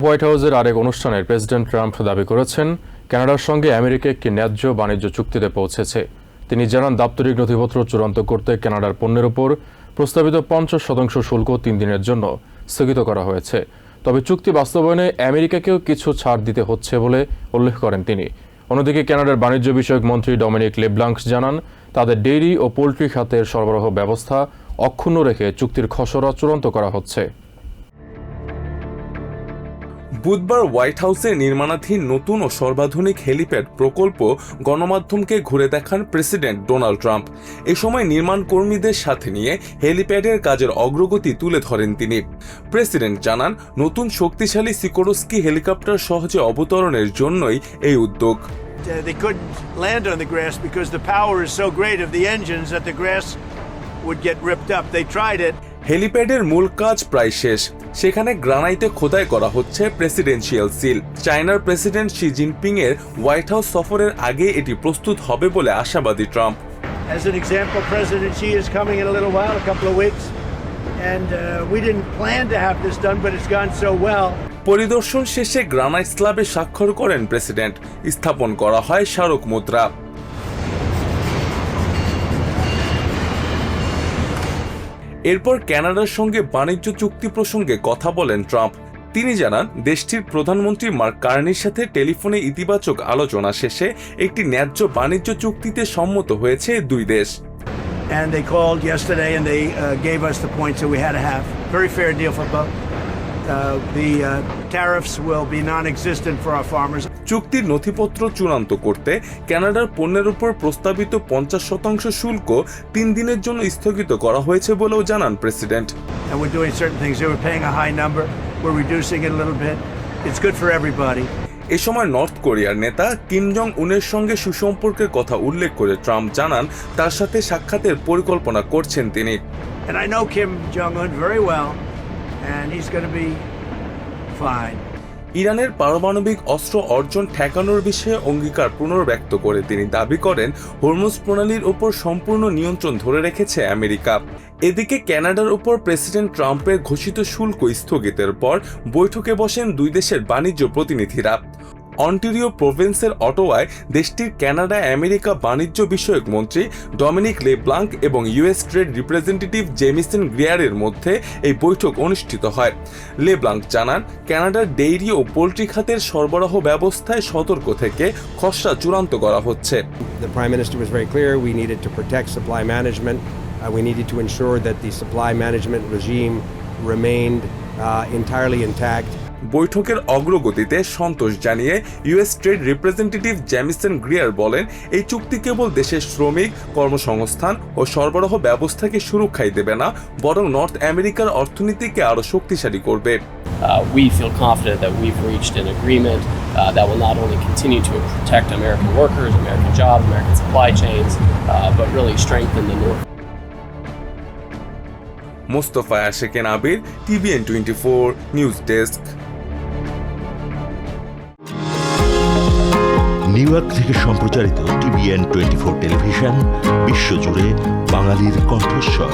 White হাউসের আরেক অনুষ্ঠানে প্রেসিডেন্ট ট্রাম্প দাবি করেছেন কানাডার সঙ্গে আমেরিকা একটি ন্যায্য বাণিজ্য চুক্তিতে পৌঁছেছে। তিনি জানান, দাপ্তরিক নথিপত্র চূড়ান্ত করতে কানাডার পণ্যের উপর প্রস্তাবিত 50% শুল্ক 3 দিনের জন্য স্থগিত করা হয়েছে। তবে চুক্তি বাস্তবায়নে আমেরিকাকেও কিছু ছাড় দিতে হচ্ছে বলে উল্লেখ করেন তিনি। অন্যদিকে কানাডার বাণিজ্য বিষয়ক মন্ত্রী ডমিনিক লেব্লাঙ্ক জানান, তাদের ডেইরি ও পোল্ট্রি খাতের সরবরাহ ব্যবস্থা অক্ষুণ্ণ রেখে চুক্তির খসড়া চূড়ান্ত করা হচ্ছে। বুধবার হোয়াইট হাউসে নির্মাণাধীন নতুন ও সর্বাধুনিক হেলিপ্যাড প্রকল্প গণমাধ্যমকে ঘুরে দেখান প্রেসিডেন্ট ডোনাল্ড ট্রাম্প। এ সময় নির্মাণ কর্মীদের সাথে নিয়ে হেলিপ্যাডের কাজের অগ্রগতি তুলে ধরেন তিনি। প্রেসিডেন্ট জানান, নতুন শক্তিশালী সিকোরস্কি হেলিকপ্টার সহজে অবতরণের জন্যই এই উদ্যোগ। They couldn't land on the grass because the power is so great of the engines that the grass would get ripped up. They tried it. হেলিপ্যাডের মূল কাজ প্রায় শেষ। সেখানে গ্রানাইটে খোদাই করা হচ্ছে প্রেসিডেন্সিয়াল সিল। চায়নার প্রেসিডেন্ট শি জিনপিং এর হোয়াইট হাউস সফরের আগে এটি প্রস্তুত হবে বলে আশাবাদী Trump. As an example, President Xi is coming in a little while, a couple of weeks, and we didn't plan to have this done, but it's gone so well. পরিদর্শন শেষে granite স্ল্যাবে স্বাক্ষর করেন প্রেসিডেন্ট। স্থাপন করা হয় স্মারক মুদ্রা। এরপর কানাডার সঙ্গে বাণিজ্য চুক্তি প্রসঙ্গে কথা বলেন ট্রাম্প। তিনি জানান, দেশটির প্রধানমন্ত্রী মার্ক কার্নির সাথে টেলিফোনে ইতিবাচক আলোচনা শেষে একটি ন্যায্য বাণিজ্য চুক্তিতে সম্মত হয়েছে দুই দেশ। And they called yesterday and they gave us the points that we had to have. Very fair deal for both. The tariffs will be non-existent for our farmers. চুক্তির নথিপত্র চূড়ান্ত করতে কানাডার পণ্যের উপর প্রস্তাবিত 50% শুল্ক 3 দিনের জন্য স্থগিত করা হয়েছে বলেও জানান president. And we're doing certain things. They were paying a high number. We're reducing it a little bit. It's good for everybody. এ সময় নর্থ কোরিয়ার নেতা কিম জং উনের সঙ্গে সুসম্পর্কের কথা উল্লেখ করে ট্রাম্প জানান, তার সাথে সাক্ষাতের পরিকল্পনা করছেন তিনি। And I know Kim Jong-un very well, and he's going to be fine. ইরানের পারমাণবিক অস্ত্র অর্জন ঠেকানোর বিষয়ে অঙ্গীকার পুনর্ব্যক্ত করে তিনি দাবি করেন, হরমুজ প্রণালীর উপর সম্পূর্ণ নিয়ন্ত্রণ ধরে রেখেছে আমেরিকা। এদিকে কানাডার উপর প্রেসিডেন্ট ট্রাম্পের ঘোষিত শুল্ক স্থগিতের পর বৈঠকে বসেন দুই দেশের বাণিজ্য প্রতিনিধিরা। অন্টারিও প্রভিন্সের অটোয়ায় দেশটির কানাডা আমেরিকা বাণিজ্য বিষয়ক মন্ত্রী ডমিনিক লেব্লাঙ্ক এবং ইউএস ট্রেড রিপ্রেজেন্টেটিভ জেমিসন গ্রিয়ারের মধ্যে এই বৈঠক অনুষ্ঠিত হয়। লেব্লাঙ্ক জানান, কানাডার ডেইরি ও পোল্ট্রি খাতের সরবরাহ ব্যবস্থায় সতর্ক থেকে খসড়া চূড়ান্ত করা হচ্ছে। The Prime Minister was very clear we needed to protect supply management. We needed to ensure that the supply management regime remained entirely intact. বৈঠকের অগ্রগতিতে সন্তোষ জানিয়ে US trade representative Jamieson Greer বলেন, এই চুক্তি কেবল দেশের শ্রমিক, কর্মসংস্থান ও সরবরাহ ব্যবস্থাকে সুরক্ষাই দেবে না, বরং নর্থ আমেরিকার অর্থনীতিকে আরও শক্তিশালী করবে। We feel confident that we've reached an agreement that will not only continue to protect American workers, American jobs, American supply chains, but really strengthen the North. Mostafa Asheken Abir, TVN 24 news desk. New York থেকে সম্প্রচারিত TVN 24 television বিশ্বজুড়ে বাঙালির কণ্ঠস্বর।